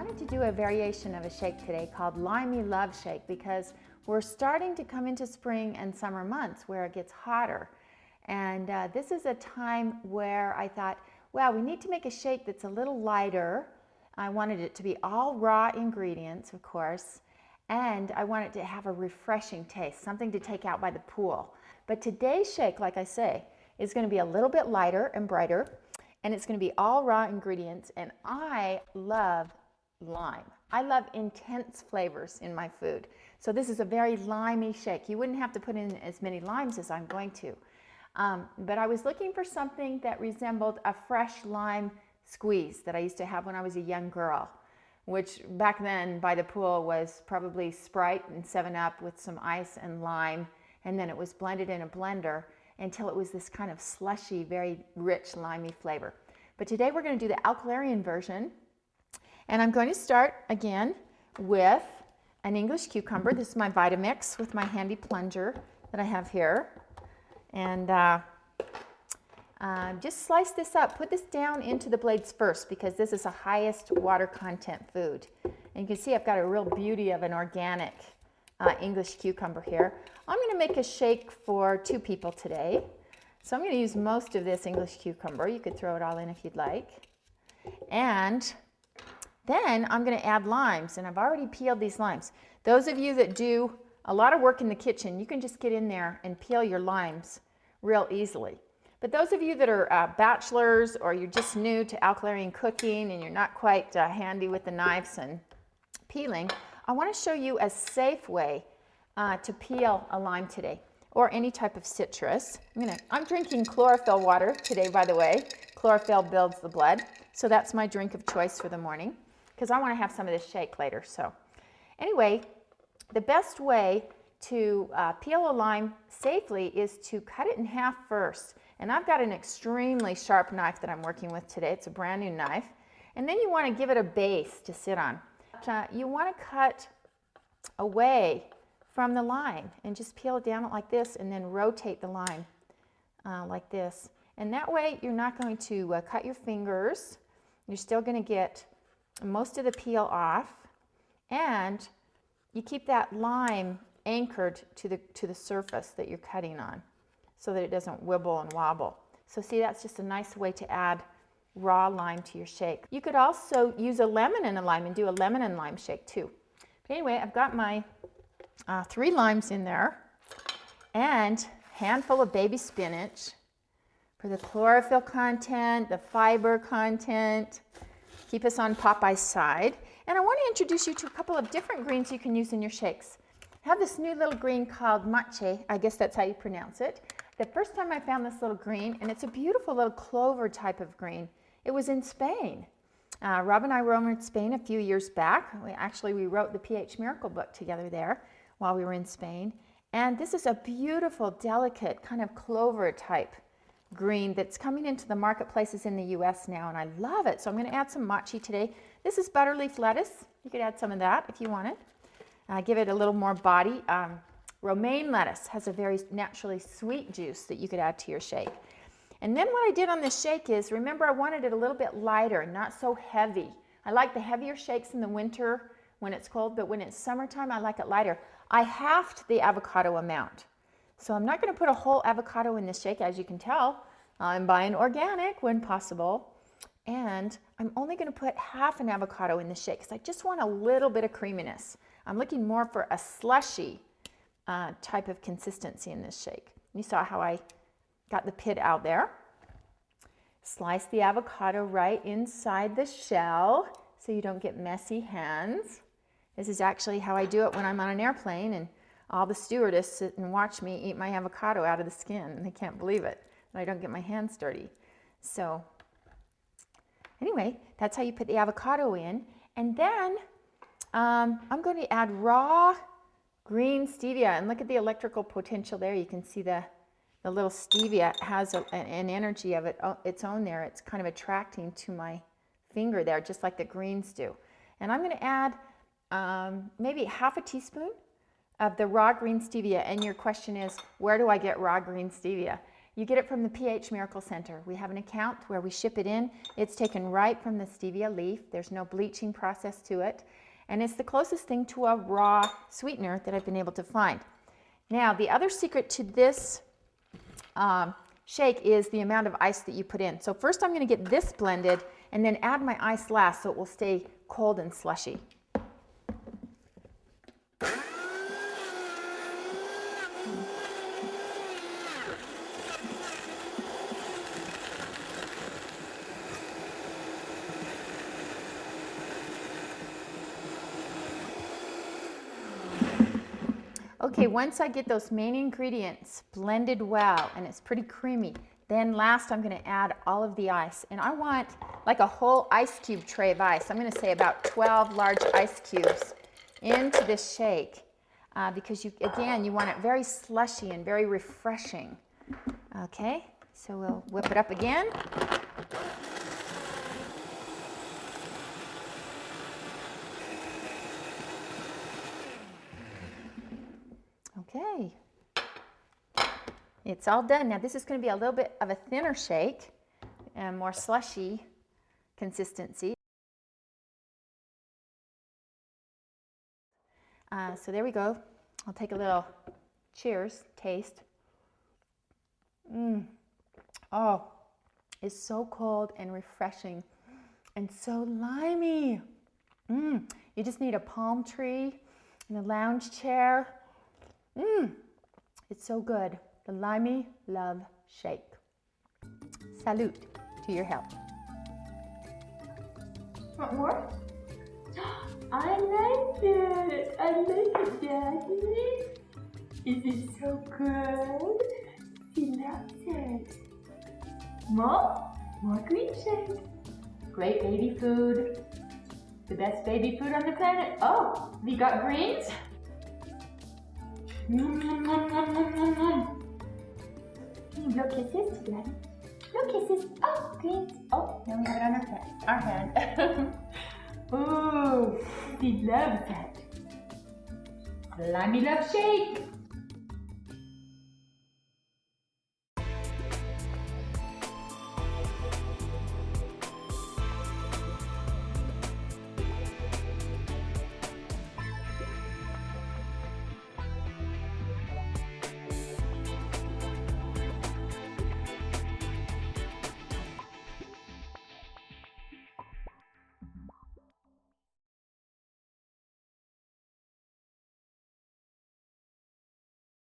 wanted to do a variation of a shake today called Limey Love Shake because we're starting to come into spring and summer months where it gets hotter. And this is a time where I thought, well, we need to make a shake that's a little lighter. I wanted it to be all raw ingredients, of course, and I want it to have a refreshing taste, something to take out by the pool. But today's shake, like I say, is going to be a little bit lighter and brighter, and it's going to be all raw ingredients, and I love lime. I love intense flavors in my food. So this is a very limey shake. You wouldn't have to put in as many limes as I'm going to. But I was looking for something that resembled a fresh lime squeeze that I used to have when I was a young girl, which back then by the pool was probably Sprite and 7-Up with some ice and lime, and then it was blended in a blender until it was this kind of slushy, very rich limey flavor. But today we're going to do the alkaline version, and I'm going to start again with an English cucumber. This is my Vitamix with my handy plunger that I have here. And just slice this up. Put this down into the blades first because this is the highest water content food. And you can see I've got a real beauty of an organic English cucumber here. I'm going to make a shake for 2 people today. So I'm going to use most of this English cucumber. You could throw it all in if you'd like. And then I'm going to add limes, and I've already peeled these limes. Those of you that do a lot of work in the kitchen, you can just get in there and peel your limes real easily. But those of you that are bachelors, or you're just new to alkaline cooking and you're not quite handy with the knives and peeling, I want to show you a safe way to peel a lime today, or any type of citrus. I'm drinking chlorophyll water today, by the way. Chlorophyll builds the blood, so that's my drink of choice for the morning because I want to have some of this shake later. So anyway, the best way to peel a lime safely is to cut it in half first. And I've got an extremely sharp knife that I'm working with today. It's a brand new knife. And then you want to give it a base to sit on. You want to cut away from the lime and just peel it down like this, and then rotate the lime like this. And that way you're not going to cut your fingers. You're still going to get most of the peel off, and you keep that lime anchored to the surface that you're cutting on so that it doesn't wibble and wobble. So see, that's just a nice way to add raw lime to your shake. You could also use a lemon and a lime and do a lemon and lime shake too. But anyway, I've got my 3 limes in there, and a handful of baby spinach for the chlorophyll content, the fiber content, keep us on Popeye's side. And I want to introduce you to a couple of different greens you can use in your shakes. I have this new little green called mache. I guess that's how you pronounce it. The first time I found this little green, and it's a beautiful little clover type of green. It was in Spain. Rob and I were over in Spain a few years back. We wrote the pH Miracle book together there while we were in Spain. And this is a beautiful, delicate, kind of clover type green that's coming into the marketplaces in the US now, and I love it. So I'm going to add some mache today. This is butterleaf lettuce. You could add some of that if you wanted. Give it a little more body. Romaine lettuce has a very naturally sweet juice that you could add to your shake. And then what I did on this shake is, remember, I wanted it a little bit lighter, not so heavy. I like the heavier shakes in the winter when it's cold, but when it's summertime, I like it lighter. I halved the avocado amount. So I'm not going to put a whole avocado in this shake. As you can tell, I'm buying organic when possible. And I'm only going to put half an avocado in the shake because I just want a little bit of creaminess. I'm looking more for a slushy type of consistency in this shake. You saw how I got the pit out there. Slice the avocado right inside the shell so you don't get messy hands. This is actually how I do it when I'm on an airplane and all the stewardess sit and watch me eat my avocado out of the skin, and they can't believe it, that I don't get my hands dirty. So anyway, that's how you put the avocado in. And then I'm going to add raw green stevia, and look at the electrical potential there. You can see the little stevia has an energy of its own there. It's kind of attracting to my finger there, just like the greens do. And I'm going to add maybe half a teaspoon of the raw green stevia. And your question is, where do I get raw green stevia? You get it from the pH Miracle Center. We have an account where we ship it in. It's taken right from the stevia leaf. There's no bleaching process to it. And it's the closest thing to a raw sweetener that I've been able to find. Now, the other secret to this shake is the amount of ice that you put in. So first I'm going to get this blended and then add my ice last so it will stay cold and slushy. Okay, once I get those main ingredients blended well and it's pretty creamy, then last I'm going to add all of the ice. And I want like a whole ice cube tray of ice. I'm going to say about 12 large ice cubes into this shake because you want it very slushy and very refreshing. Okay, so we'll whip it up again. Okay, it's all done. Now this is going to be a little bit of a thinner shake and more slushy consistency. So there we go. I'll take a little cheers, taste. Oh, it's so cold and refreshing and so limey. You just need a palm tree and a lounge chair. It's so good. The Limey Love Shake. Salute to your health. Want more? I like it. I like it, Daddy. Is it so good? He loves it. More green shake. Great baby food. The best baby food on the planet. Oh, we got greens? No kisses, Daddy. No kisses. Oh, greens. Oh, now we have it on our hand. Ooh, he loves that. Limey Love Shake.